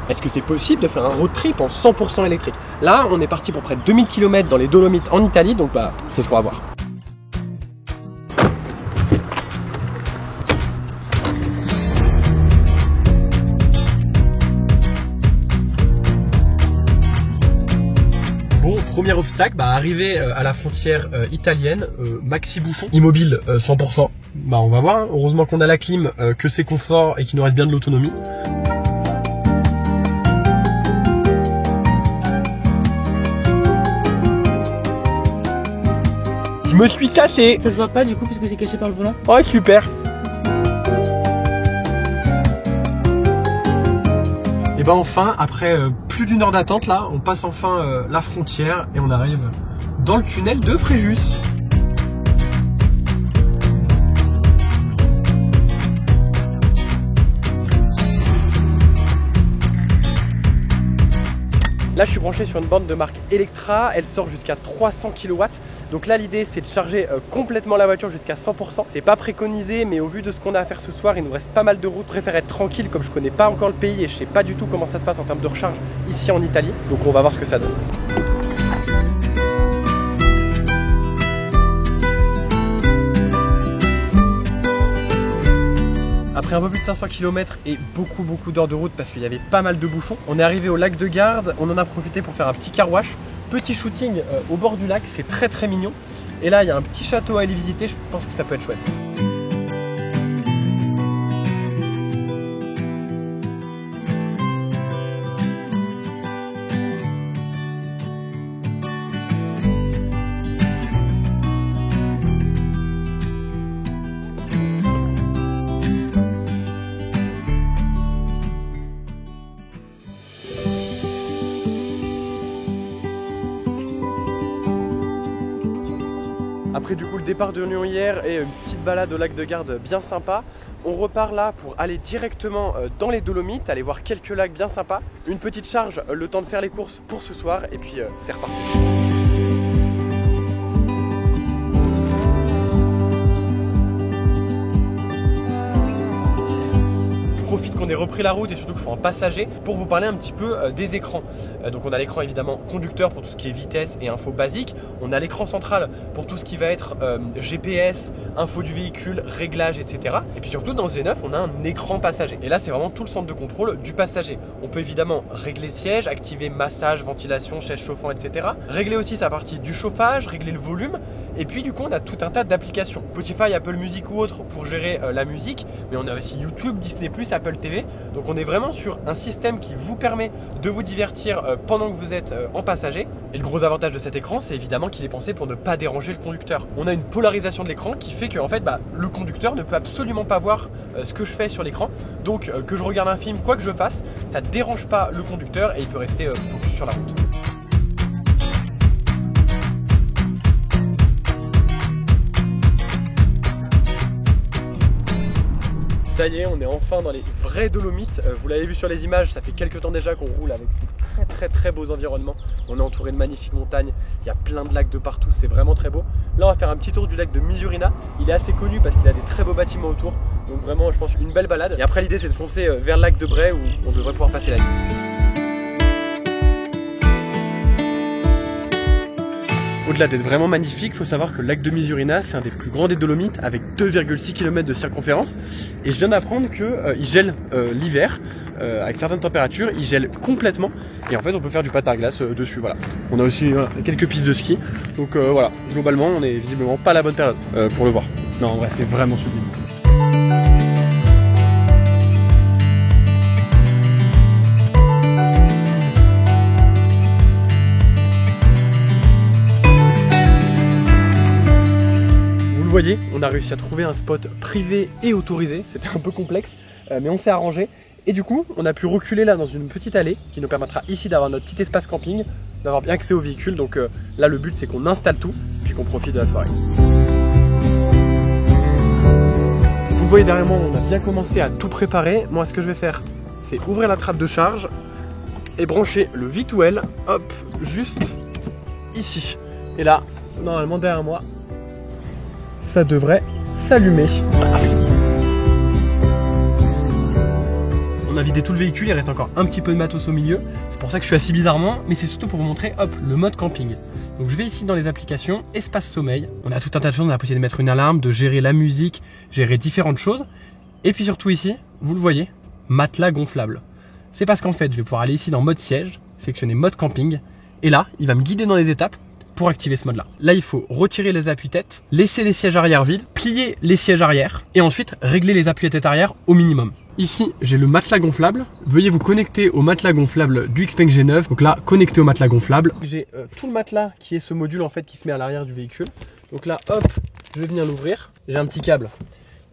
Est-ce que c'est possible de faire un road trip en 100% électrique? Là, on est parti pour près de 2000 km dans les Dolomites en Italie, donc bah, c'est ce qu'on va voir. Bon, premier obstacle, bah arrivé à la frontière italienne, maxi bouchon, immobile 100%. Bah on va voir, hein. Heureusement qu'on a la clim, que c'est confort et qu'il nous reste bien de l'autonomie. Je me suis cassé. Ça se voit pas du coup puisque c'est caché par le volant. Oh super. Et ben enfin, après plus d'une heure d'attente là, on passe enfin la frontière et on arrive dans le tunnel de Fréjus. Là je suis branché sur une borne de marque Electra, elle sort jusqu'à 300 kW. Donc là l'idée c'est de charger complètement la voiture jusqu'à 100%. C'est pas préconisé mais au vu de ce qu'on a à faire ce soir, il nous reste pas mal de routes. Je préfère être tranquille comme je connais pas encore le pays et je sais pas du tout comment ça se passe en termes de recharge ici en Italie. Donc on va voir ce que ça donne. Après un peu plus de 500 km et beaucoup d'heures de route parce qu'il y avait pas mal de bouchons, on est arrivé au lac de Garde, on en a profité pour faire un petit car wash, petit shooting au bord du lac, c'est très mignon. Et là il y a un petit château à aller visiter, je pense que ça peut être chouette. Après du coup le départ de Lyon hier et une petite balade au lac de Garde bien sympa, on repart là pour aller directement dans les Dolomites, aller voir quelques lacs bien sympas. Une petite charge, le temps de faire les courses pour ce soir et puis c'est reparti. Profite qu'on ait repris la route et surtout que je sois en passager pour vous parler un petit peu des écrans. Donc on a l'écran évidemment conducteur pour tout ce qui est vitesse et info basique. On a l'écran central pour tout ce qui va être GPS, info du véhicule, réglage, etc. Et puis surtout dans ce G9 on a un écran passager. Et là c'est vraiment tout le centre de contrôle du passager. On peut évidemment régler le siège, activer massage, ventilation, chaise chauffant, etc. Régler aussi sa partie du chauffage, régler le volume. Et puis du coup on a tout un tas d'applications. Spotify, Apple Music ou autre pour gérer la musique. Mais on a aussi YouTube, Disney+, Apple TV. Donc on est vraiment sur un système qui vous permet de vous divertir pendant que vous êtes en passager. Et le gros avantage de cet écran, c'est évidemment qu'il est pensé pour ne pas déranger le conducteur. On a une polarisation de l'écran qui fait que en fait, le conducteur ne peut absolument pas voir ce que je fais sur l'écran. Donc que je regarde un film, quoi que je fasse, ça ne dérange pas le conducteur et il peut rester focus sur la route. Ça y est, on est enfin dans les vrais Dolomites. Vous l'avez vu sur les images, ça fait quelques temps déjà qu'on roule avec ces très beaux environnements. On est entouré de magnifiques montagnes, il y a plein de lacs de partout, c'est vraiment très beau. Là on va faire un petit tour du lac de Misurina. Il est assez connu parce qu'il a des très beaux bâtiments autour. Donc vraiment je pense une belle balade. Et après l'idée c'est de foncer vers le lac de Bray où on devrait pouvoir passer la nuit. Au-delà d'être vraiment magnifique, il faut savoir que le lac de Misurina, c'est un des plus grands des Dolomites avec 2,6 km de circonférence. Et je viens d'apprendre qu'il gèle l'hiver, avec certaines températures, il gèle complètement. Et en fait, on peut faire du patin à glace dessus. Voilà. On a aussi quelques pistes de ski. Donc voilà, globalement, on est visiblement pas à la bonne période pour le voir. Non, en vrai, c'est vraiment sublime. Vous voyez, on a réussi à trouver un spot privé et autorisé, c'était un peu complexe, mais on s'est arrangé. Et du coup, on a pu reculer là dans une petite allée qui nous permettra ici d'avoir notre petit espace camping, d'avoir bien accès aux véhicules. Donc là, le but c'est qu'on installe tout, puis qu'on profite de la soirée. Vous voyez derrière moi, on a bien commencé à tout préparer. Moi, ce que je vais faire, c'est ouvrir la trappe de charge et brancher le V2L, hop, juste ici. Et là, normalement derrière moi, ça devrait s'allumer. On On a vidé tout le véhicule, il reste encore un petit peu de matos au milieu. C'est pour ça que je suis assis bizarrement, mais c'est surtout pour vous montrer, hop, le mode camping. Donc je vais ici dans les applications, espace sommeil. On a tout un tas de choses, on a la possibilité de mettre une alarme, de gérer la musique, gérer différentes choses. Et puis surtout ici, vous le voyez, matelas gonflable. C'est parce qu'en fait, je vais pouvoir aller ici dans mode siège, sélectionner mode camping. Et là, il va me guider dans les étapes pour activer ce mode-là. Là, il faut retirer les appuis-têtes, laisser les sièges arrière vides, plier les sièges arrière et ensuite régler les appuis-têtes arrière au minimum. Ici, j'ai le matelas gonflable. Veuillez vous connecter au matelas gonflable du Xpeng G9. Donc là, connecté au matelas gonflable. J'ai tout le matelas qui est ce module en fait qui se met à l'arrière du véhicule. Donc là, hop, je vais venir l'ouvrir. J'ai un petit câble.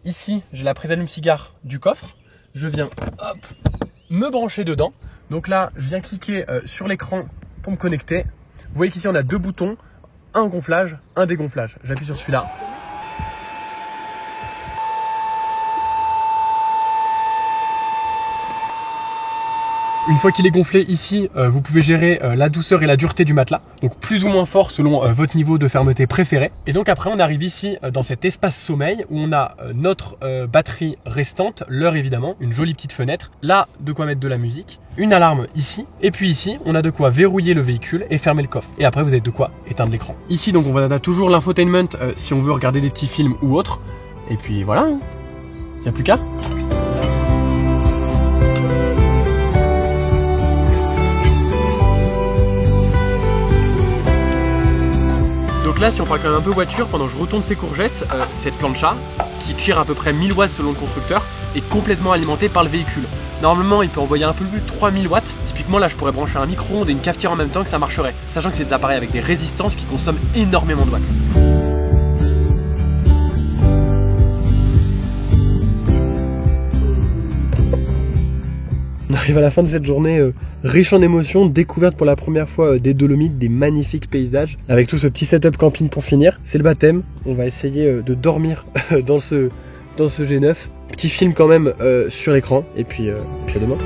Ici, j'ai la prise allume-cigare du coffre. Je viens, hop, me brancher dedans. Donc là, je viens cliquer sur l'écran pour me connecter. Vous voyez qu'ici, on a deux boutons, un gonflage, un dégonflage. J'appuie sur celui-là. Une fois qu'il est gonflé ici, vous pouvez gérer la douceur et la dureté du matelas. Donc plus ou moins fort selon votre niveau de fermeté préféré. Et donc après on arrive ici dans cet espace sommeil où on a notre batterie restante, l'heure évidemment, une jolie petite fenêtre. Là, de quoi mettre de la musique. Une alarme ici. Et puis ici, on a de quoi verrouiller le véhicule et fermer le coffre. Et après vous avez de quoi éteindre l'écran. Ici donc on a toujours l'infotainment si on veut regarder des petits films ou autre. Et puis voilà, il n'y a plus qu'à. Donc là, si on parle quand même un peu voiture, pendant que je retourne ces courgettes, cette plancha, qui tire à peu près 1000 watts selon le constructeur, est complètement alimentée par le véhicule. Normalement, il peut envoyer un peu plus de 3000 watts. Typiquement, là, je pourrais brancher un micro-ondes et une cafetière en même temps que ça marcherait. Sachant que c'est des appareils avec des résistances qui consomment énormément de watts. On arrive à la fin de cette journée riche en émotions, découverte pour la première fois des Dolomites, des magnifiques paysages, avec tout ce petit setup camping pour finir. C'est le baptême, on va essayer de dormir dans ce G9. Petit film quand même sur l'écran, et puis à demain.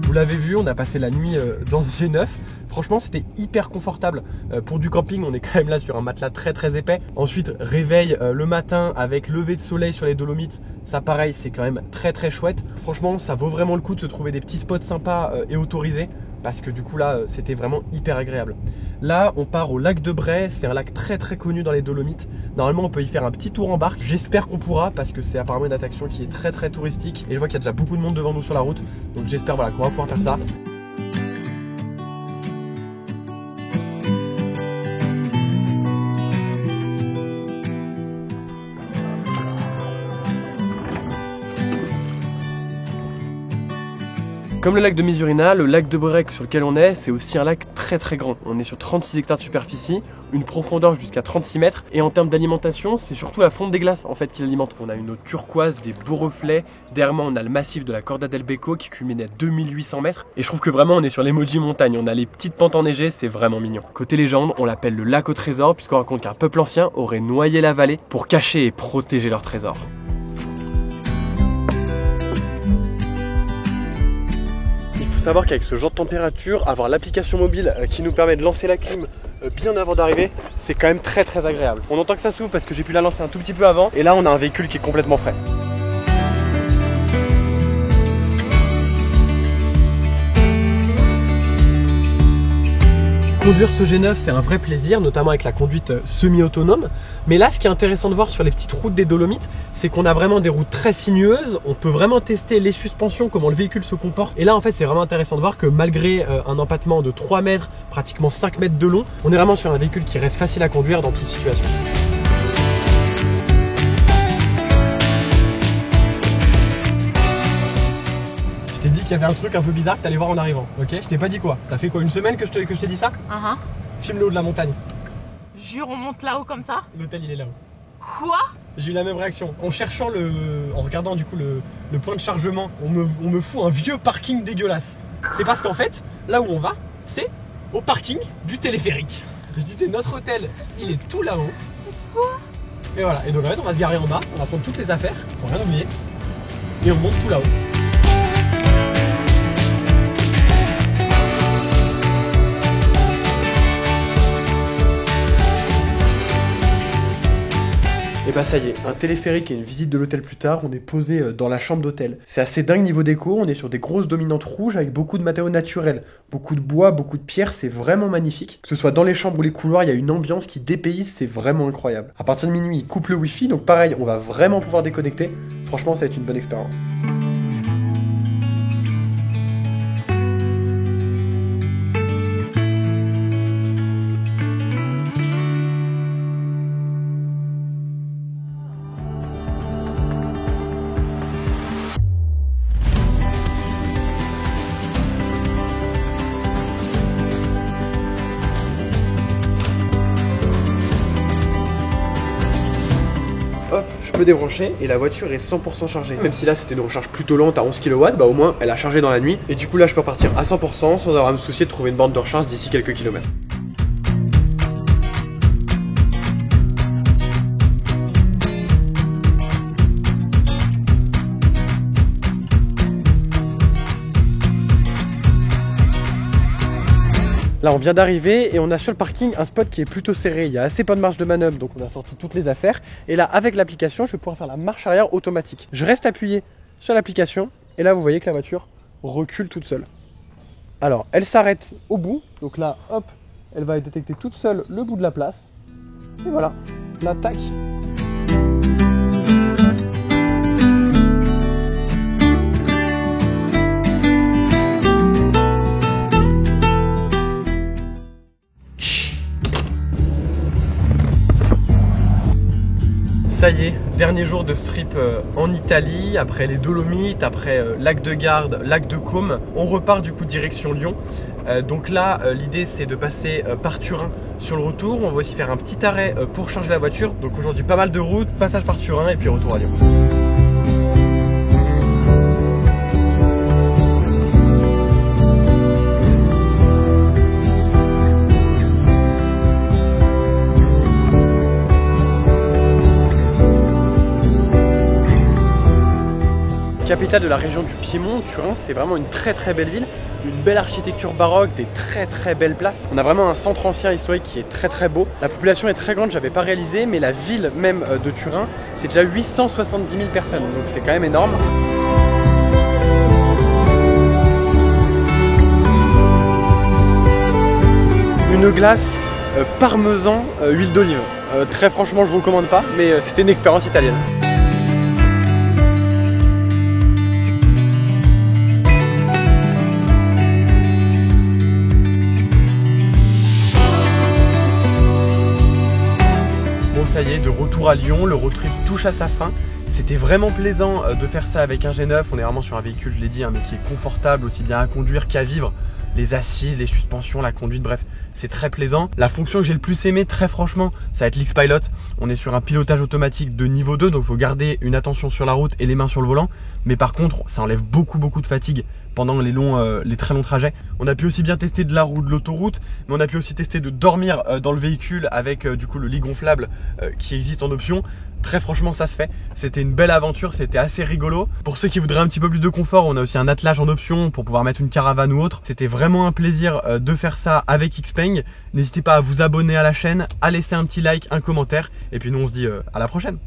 Vous l'avez vu, on a passé la nuit dans ce G9. Franchement, c'était hyper confortable. Pour du camping, on est quand même là sur un matelas très épais. Ensuite, réveil le matin avec lever de soleil sur les Dolomites. Ça, pareil, c'est quand même très chouette. Franchement, ça vaut vraiment le coup de se trouver des petits spots sympas et autorisés. Parce que du coup là, c'était vraiment hyper agréable. Là, on part au lac de Bray. C'est un lac très connu dans les Dolomites. Normalement, on peut y faire un petit tour en barque. J'espère qu'on pourra parce que c'est apparemment une attraction qui est très touristique. Et je vois qu'il y a déjà beaucoup de monde devant nous sur la route. Donc j'espère voilà, qu'on va pouvoir faire ça. Comme le lac de Misurina, le lac de Bray sur lequel on est, c'est aussi un lac très grand. On est sur 36 hectares de superficie, une profondeur jusqu'à 36 mètres. Et en termes d'alimentation, c'est surtout la fonte des glaces en fait qui l'alimente. On a une eau turquoise, des beaux reflets. Derrière moi, on a le massif de la Corda del Becco qui culmine à 2800 mètres. Et je trouve que vraiment, on est sur l'emoji montagne. On a les petites pentes enneigées, c'est vraiment mignon. Côté légende, on l'appelle le lac au trésor puisqu'on raconte qu'un peuple ancien aurait noyé la vallée pour cacher et protéger leur trésor. Savoir qu'avec ce genre de température, avoir l'application mobile qui nous permet de lancer la clim bien avant d'arriver, c'est quand même très agréable. On entend que ça s'ouvre parce que j'ai pu la lancer un tout petit peu avant et là on a un véhicule qui est complètement frais. Conduire ce G9, c'est un vrai plaisir, notamment avec la conduite semi-autonome. Mais là, ce qui est intéressant de voir sur les petites routes des Dolomites, c'est qu'on a vraiment des routes très sinueuses. On peut vraiment tester les suspensions, comment le véhicule se comporte. Et là, en fait, c'est vraiment intéressant de voir que malgré un empattement de 3 mètres, pratiquement 5 mètres de long, on est vraiment sur un véhicule qui reste facile à conduire dans toute situation. Je t'ai dit qu'il y avait un truc un peu bizarre que t'allais voir en arrivant, ok? Je t'ai pas dit quoi? Ça fait quoi, une semaine que je t'ai dit ça? Filme le haut de la montagne. Jure, on monte là-haut comme ça? L'hôtel il est là-haut. Quoi? J'ai eu la même réaction. En cherchant en regardant du coup le point de chargement, on me fout un vieux parking dégueulasse. C'est parce qu'en fait, là où on va, c'est au parking du téléphérique. Je disais, notre hôtel, il est tout là-haut. Et voilà. Et donc en fait, on va se garer en bas, on va prendre toutes les affaires, faut rien oublier, et on monte tout là-haut. Et bah ça y est, un téléphérique et une visite de l'hôtel plus tard, on est posé dans la chambre d'hôtel. C'est assez dingue niveau déco, on est sur des grosses dominantes rouges avec beaucoup de matériaux naturels, beaucoup de bois, beaucoup de pierres, c'est vraiment magnifique. Que ce soit dans les chambres ou les couloirs, il y a une ambiance qui dépayse, c'est vraiment incroyable. À partir de minuit, il coupe le wifi, donc pareil, on va vraiment pouvoir déconnecter. Franchement, ça va être une bonne expérience. Hop, je peux débrancher et la voiture est 100% chargée. Même si là c'était une recharge plutôt lente à 11 kW, bah au moins elle a chargé dans la nuit. Et du coup là je peux repartir à 100% sans avoir à me soucier de trouver une borne de recharge d'ici quelques kilomètres. Là on vient d'arriver et on a sur le parking un spot qui est plutôt serré, il y a assez peu de marge de manœuvre donc on a sorti toutes les affaires. Et là avec l'application je vais pouvoir faire la marche arrière automatique. Je reste appuyé sur l'application et là vous voyez que la voiture recule toute seule. Alors elle s'arrête au bout, donc là hop, elle va détecter toute seule le bout de la place. Et voilà, là tac. Ça y est, dernier jour de strip en Italie, après les Dolomites, après lac de Garde, lac de Caume. On repart du coup direction Lyon. Donc là, l'idée c'est de passer par Turin sur le retour. On va aussi faire un petit arrêt pour charger la voiture. Donc aujourd'hui pas mal de routes, passage par Turin et puis retour à Lyon. Capitale de la région du Piémont, Turin, c'est vraiment une très belle ville, une belle architecture baroque, des très belles places. On a vraiment un centre ancien historique qui est très beau. La population est très grande, j'avais pas réalisé, mais la ville même de Turin, c'est déjà 870 000 personnes, donc c'est quand même énorme. Une glace parmesan, huile d'olive. Très franchement, je ne recommande pas, mais c'était une expérience italienne. Ça y est, de retour à Lyon, le road trip touche à sa fin. C'était vraiment plaisant de faire ça avec un G9. On est vraiment sur un véhicule, je l'ai dit, mais qui est confortable aussi bien à conduire qu'à vivre. Les assises, les suspensions, la conduite, bref, c'est très plaisant. La fonction que j'ai le plus aimé, très franchement, ça va être l'X-Pilot. On est sur un pilotage automatique de niveau 2, donc il faut garder une attention sur la route et les mains sur le volant. Mais par contre, ça enlève beaucoup de fatigue pendant les très longs trajets. On a pu aussi bien tester de la route, de l'autoroute, mais on a pu aussi tester de dormir dans le véhicule avec du coup le lit gonflable qui existe en option. Très franchement, ça se fait. C'était une belle aventure, c'était assez rigolo. Pour ceux qui voudraient un petit peu plus de confort, on a aussi un attelage en option pour pouvoir mettre une caravane ou autre. C'était vraiment un plaisir de faire ça avec Xpeng. N'hésitez pas à vous abonner à la chaîne, à laisser un petit like, un commentaire. Et puis nous, on se dit à la prochaine.